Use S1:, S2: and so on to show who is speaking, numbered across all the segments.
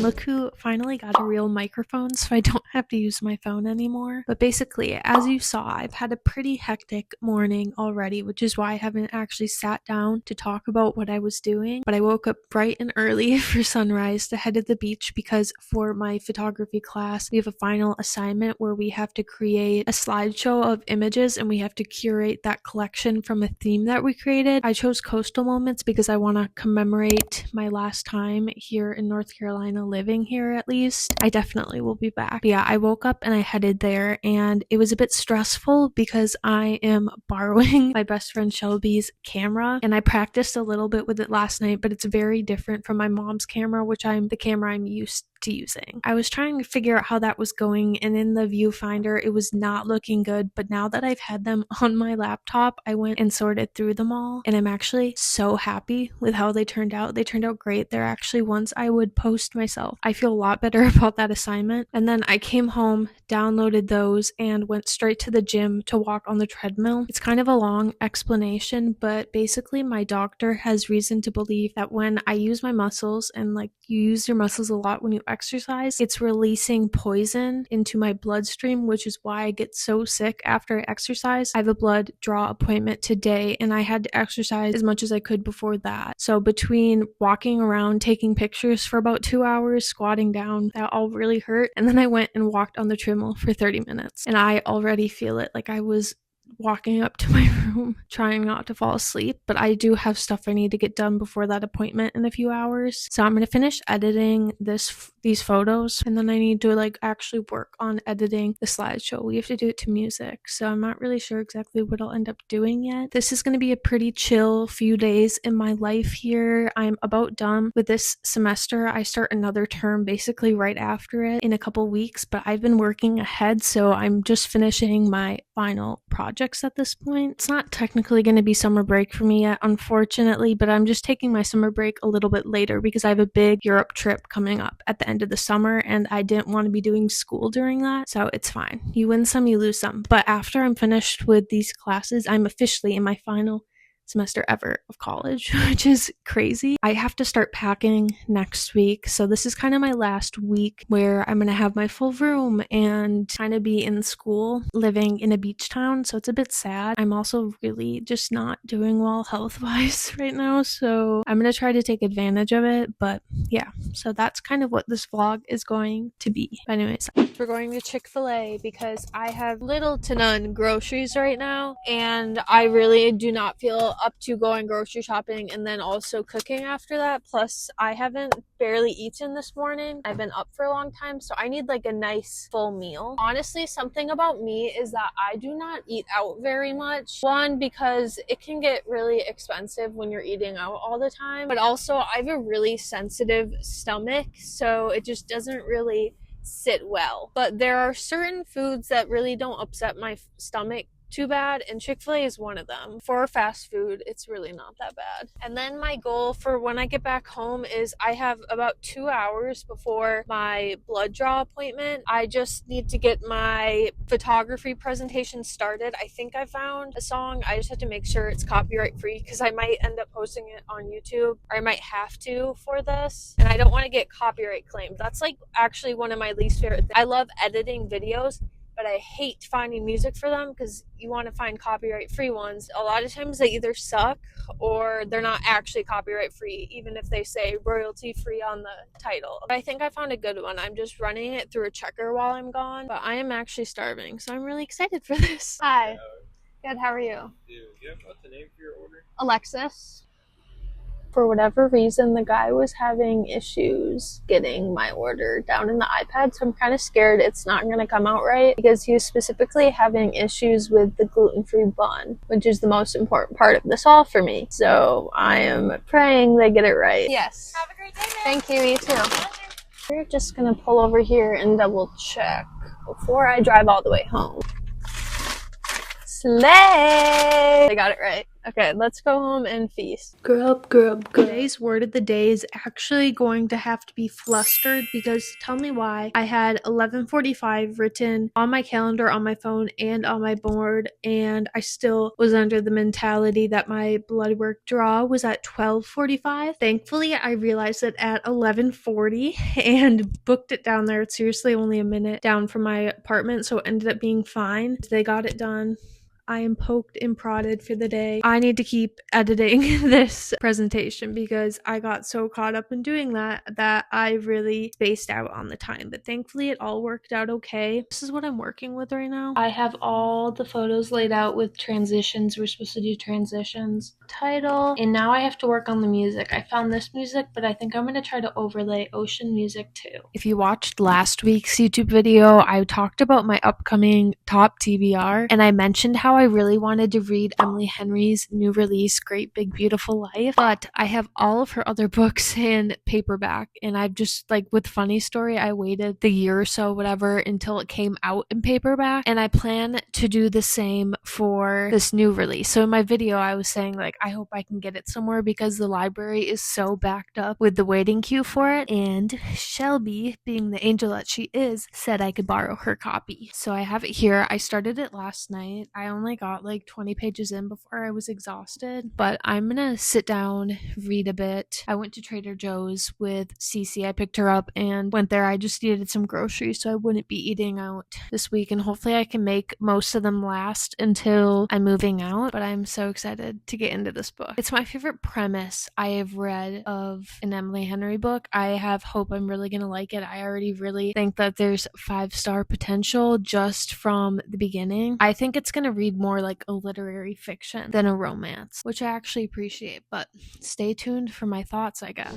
S1: look who finally got a real microphone so I don't have to use my phone anymore. But basically, as you saw, I've had a pretty hectic morning already, which is why I haven't actually sat down to talk about what I was doing. But I woke up bright and early for sunrise to head to the beach because for my photography class, we have a final assignment where we have to create a slideshow of images and we have to curate that collection from a theme that we created. I chose coastal moments because I want to commemorate my last time here in North Carolina, living here at least. I definitely will be back. But yeah, I woke up and I headed there, and it was a bit stressful because I am borrowing my best friend Shelby's camera, and I practiced a little bit with it last night, but it's very different from my mom's camera, which the camera I'm used to using. I was trying to figure out how that was going, and in the viewfinder it was not looking good, but now that I've had them on my laptop, I went and sorted through them all, and I'm actually so happy with how they turned out. They turned out great. They're actually ones I would post myself. I feel a lot better about that assignment. And then I came home, downloaded those, and went straight to the gym to walk on the treadmill. It's kind of a long explanation, but basically my doctor has reason to believe that when I use my muscles, and like you use your muscles a lot when you exercise, it's releasing poison into my bloodstream, which is why I get so sick after I exercise. I have a blood draw appointment today, and I had to exercise as much as I could before that. So between walking around, taking pictures for about 2 hours, squatting down, that all really hurt. And then I went and walked on the treadmill for 30 minutes, and I already feel it. Like I was walking up to my room trying not to fall asleep, but I do have stuff I need to get done before that appointment in a few hours. So I'm going to finish editing these photos, and then I need to like actually work on editing the slideshow. We have to do it to music, so I'm not really sure exactly what I'll end up doing yet. This is going to be a pretty chill few days in my life here. I'm about done with this semester. I start another term basically right after it in a couple weeks, but I've been working ahead, so I'm just finishing my final projects at this point. It's not technically going to be summer break for me yet, unfortunately, but I'm just taking my summer break a little bit later because I have a big Europe trip coming up at the end of the summer, and I didn't want to be doing school during that, so it's fine. You win some, you lose some. But after I'm finished with these classes, I'm officially in my final semester ever of college, which is crazy. I have to start packing next week, so this is kind of my last week where I'm gonna have my full room and kind of be in school living in a beach town, so it's a bit sad. I'm also really just not doing well health-wise right now, so I'm gonna try to take advantage of it. But yeah, so that's kind of what this vlog is going to be. But anyways, we're going to Chick-fil-A because I have little to none groceries right now, and I really do not feel up to going grocery shopping and then also cooking after that. Plus I haven't barely eaten this morning. I've been up for a long time, so I need like a nice full meal. Honestly, something about me is that I do not eat out very much. One, because it can get really expensive when you're eating out all the time, but also I have a really sensitive stomach, so it just doesn't really sit well. But there are certain foods that really don't upset my stomach too bad, and Chick-fil-A is one of them. For fast food, it's really not that bad. And then my goal for when I get back home is I have about 2 hours before my blood draw appointment. I just need to get my photography presentation started. I think I found a song. I just have to make sure it's copyright free because I might end up posting it on YouTube, or I might have to for this, and I don't want to get copyright claimed. That's like actually one of my least favorite things. I love editing videos, but I hate finding music for them because you want to find copyright free ones. A lot of times they either suck or they're not actually copyright free, even if they say royalty free on the title. But I think I found a good one. I'm just running it through a checker while I'm gone, but I am actually starving, so I'm really excited for this. Hi. Good, how are you?
S2: Do you have what's the name for your order?
S1: Alexis. For whatever reason, the guy was having issues getting my order down in the iPad, so I'm kind of scared it's not going to come out right because he was specifically having issues with the gluten-free bun, which is the most important part of this all for me. So I am praying they get it right. Yes.
S3: Have a great day, man.
S1: Thank you, you too. We're just going to pull over here and double check before I drive all the way home. Slay! I got it right. Okay, let's go home and feast. Grub, grub, grub. Today's word of the day is actually going to have to be flustered because tell me why. I had 11:45 written on my calendar, on my phone, and on my board, and I still was under the mentality that my blood work draw was at 12:45. Thankfully, I realized it at 11:40 and booked it down there. It's seriously only a minute down from my apartment, so it ended up being fine. They got it done. I am poked and prodded for the day. I need to keep editing this presentation because I got so caught up in doing that I really spaced out on the time. But thankfully it all worked out okay. This is what I'm working with right now. I have all the photos laid out with transitions. We're supposed to do transitions. Title. And now I have to work on the music. I found this music, but I think I'm going to try to overlay ocean music too. If you watched last week's YouTube video, I talked about my upcoming top TBR and I mentioned how I really wanted to read Emily Henry's new release, Great Big Beautiful Life, but I have all of her other books in paperback, and I've just, like, with Funny Story, I waited the year or so, whatever, until it came out in paperback, and I plan to do the same for this new release. So in my video, I was saying, like, I hope I can get it somewhere because the library is so backed up with the waiting queue for it, and Shelby, being the angel that she is, said I could borrow her copy. So I have it here. I started it last night. I only got like 20 pages in before I was exhausted, but I'm gonna sit down, read a bit. I went to Trader Joe's with Cece. I picked her up and went there. I just needed some groceries so I wouldn't be eating out this week, and hopefully I can make most of them last until I'm moving out, but I'm so excited to get into this book. It's my favorite premise I have read of an Emily Henry book. I have hope I'm really gonna like it. I already really think that there's 5-star potential just from the beginning. I think it's gonna read more like a literary fiction than a romance, which I actually appreciate, but stay tuned for my thoughts, I guess.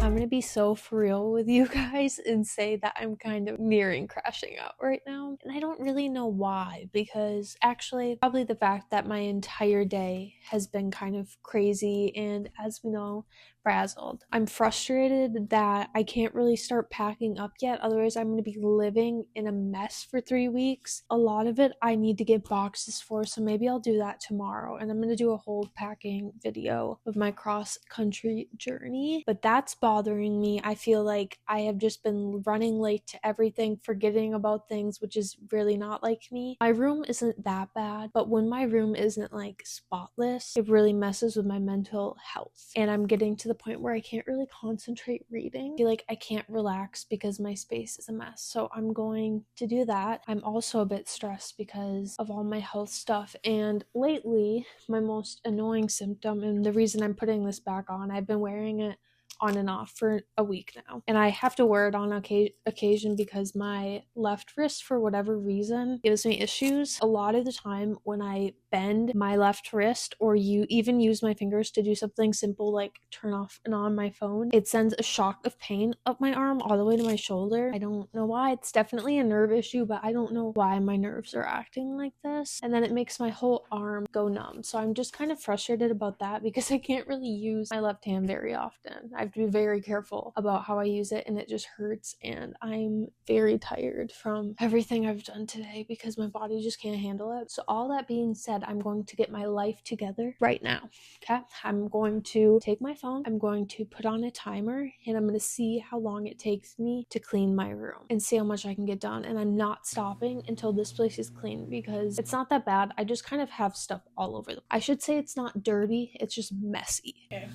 S1: I'm gonna be so for real with you guys and say that I'm kind of nearing crashing out right now. And I don't really know why, because actually, probably the fact that my entire day has been kind of crazy and, as we know, frazzled. I'm frustrated that I can't really start packing up yet, otherwise I'm going to be living in a mess for 3 weeks. A lot of it I need to get boxes for, so maybe I'll do that tomorrow, and I'm going to do a whole packing video of my cross-country journey, but that's bothering me. I feel like I have just been running late to everything, forgetting about things, which is really not like me. My room isn't that bad, but when my room isn't like spotless, it really messes with my mental health, and I'm getting to the point where I can't really concentrate reading. I feel like I can't relax because my space is a mess, so I'm going to do that. I'm also a bit stressed because of all my health stuff, and lately my most annoying symptom, and the reason I'm putting this back on, I've been wearing it on and off for a week now, and I have to wear it on occasion because my left wrist, for whatever reason, gives me issues. A lot of the time when I bend my left wrist or you even use my fingers to do something simple like turn off and on my phone, it sends a shock of pain up my arm all the way to my shoulder. I don't know why. It's definitely a nerve issue, but I don't know why my nerves are acting like this, and then it makes my whole arm go numb. So I'm just kind of frustrated about that because I can't really use my left hand very often. I have to be very careful about how I use it, and it just hurts, and I'm very tired from everything I've done today because my body just can't handle it. So all that being said, I'm going to get my life together right now. Okay, I'm going to take my phone, I'm going to put on a timer, and I'm going to see how long it takes me to clean my room and see how much I can get done. And I'm not stopping until this place is clean because it's not that bad. I just kind of have stuff all over I should say it's not dirty, it's just messy. Okay,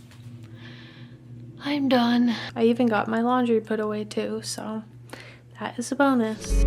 S1: I'm done. I even got my laundry put away too, so that is a bonus.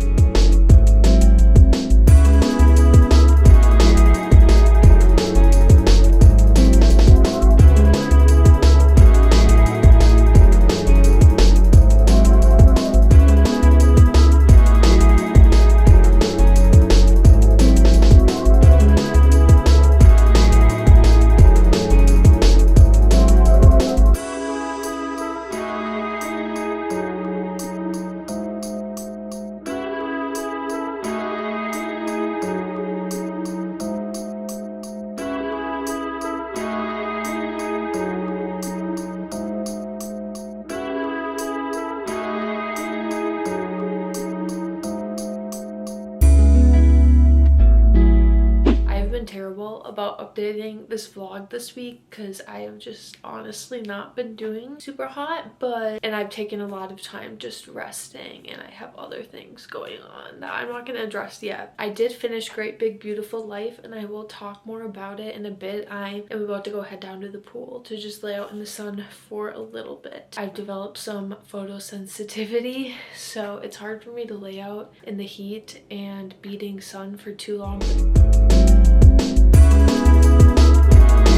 S1: editing this vlog this week because I have just honestly not been doing super hot, and I've taken a lot of time just resting, and I have other things going on that I'm not going to address yet. I did finish Great Big Beautiful Life, and I will talk more about it in a bit. I am about to go head down to the pool to just lay out in the sun for a little bit. I've developed some photosensitivity, so it's hard for me to lay out in the heat and beating sun for too long.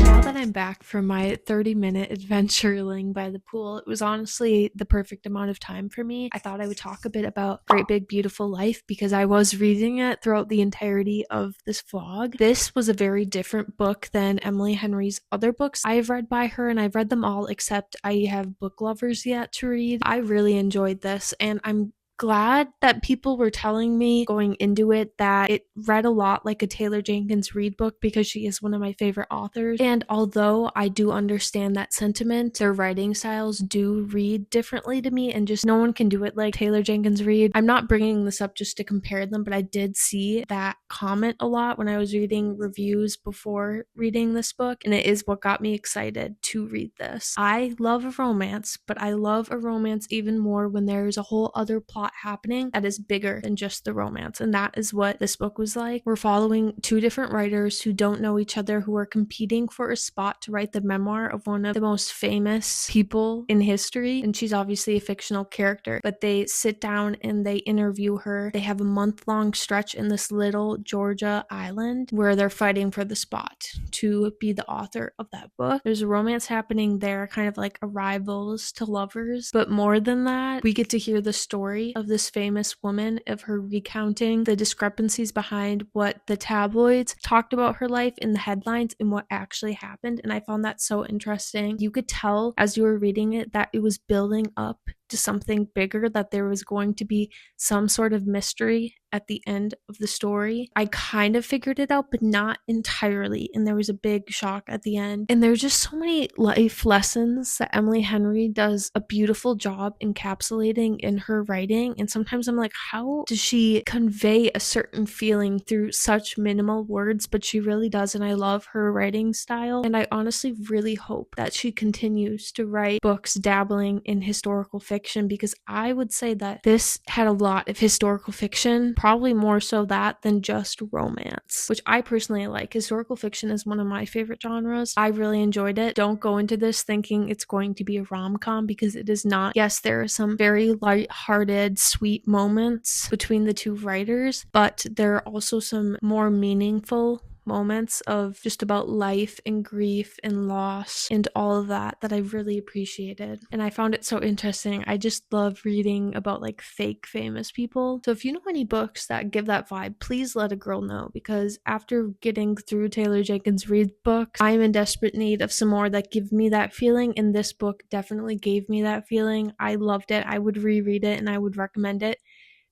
S1: Now that I'm back from my 30-minute adventuring by the pool, it was honestly the perfect amount of time for me. I thought I would talk a bit about Great Big Beautiful Life because I was reading it throughout the entirety of this vlog. This was a very different book than Emily Henry's other books I've read by her, and I've read them all except I have Book Lovers yet to read. I really enjoyed this, and I'm glad that people were telling me going into it that it read a lot like a Taylor Jenkins Reid book because she is one of my favorite authors. And although I do understand that sentiment, their writing styles do read differently to me, and just no one can do it like Taylor Jenkins Reid. I'm not bringing this up just to compare them, but I did see that comment a lot when I was reading reviews before reading this book, and it is what got me excited to read this. I love a romance, but I love a romance even more when there's a whole other plot happening that is bigger than just the romance, and that is what this book was like. We're following two different writers who don't know each other, who are competing for a spot to write the memoir of one of the most famous people in history, and she's obviously a fictional character, but they sit down and they interview her. They have a month-long stretch in this little Georgia island where they're fighting for the spot to be the author of that book. There's a romance happening there, kind of like a rivals to lovers, but more than that, we get to hear the story of this famous woman, of her recounting the discrepancies behind what the tabloids talked about her life in the headlines and what actually happened. And I found that so interesting. You could tell as you were reading it that it was building up to something bigger, that there was going to be some sort of mystery at the end of the story. I kind of figured it out, but not entirely, and there was a big shock at the end. And there's just so many life lessons that Emily Henry does a beautiful job encapsulating in her writing, and sometimes I'm like, how does she convey a certain feeling through such minimal words? But she really does, and I love her writing style, and I honestly really hope that she continues to write books dabbling in historical fiction, because I would say that this had a lot of historical fiction, probably more so that than just romance, which I personally like. Historical fiction is one of my favorite genres. I really enjoyed it. Don't go into this thinking it's going to be a rom-com, because it is not. Yes, there are some very light-hearted, sweet moments between the two writers, but there are also some more meaningful moments of just about life and grief and loss and all of that I really appreciated. And I found it so interesting. I just love reading about like fake famous people. So if you know any books that give that vibe, please let a girl know, because after getting through Taylor Jenkins Reid books, I'm in desperate need of some more that give me that feeling, and this book definitely gave me that feeling. I loved it. I would reread it, and I would recommend it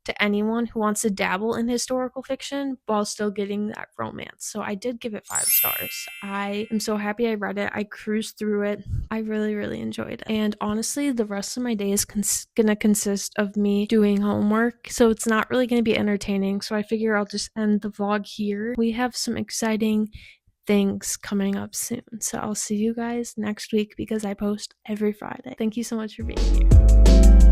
S1: to anyone who wants to dabble in historical fiction while still getting that romance. So I did give it 5 stars. I am so happy I read it. I cruised through it. I really, really enjoyed it. And honestly, the rest of my day is gonna consist of me doing homework, so it's not really gonna be entertaining. So I figure I'll just end the vlog here. We have some exciting things coming up soon, so I'll see you guys next week because I post every Friday. Thank you so much for being here.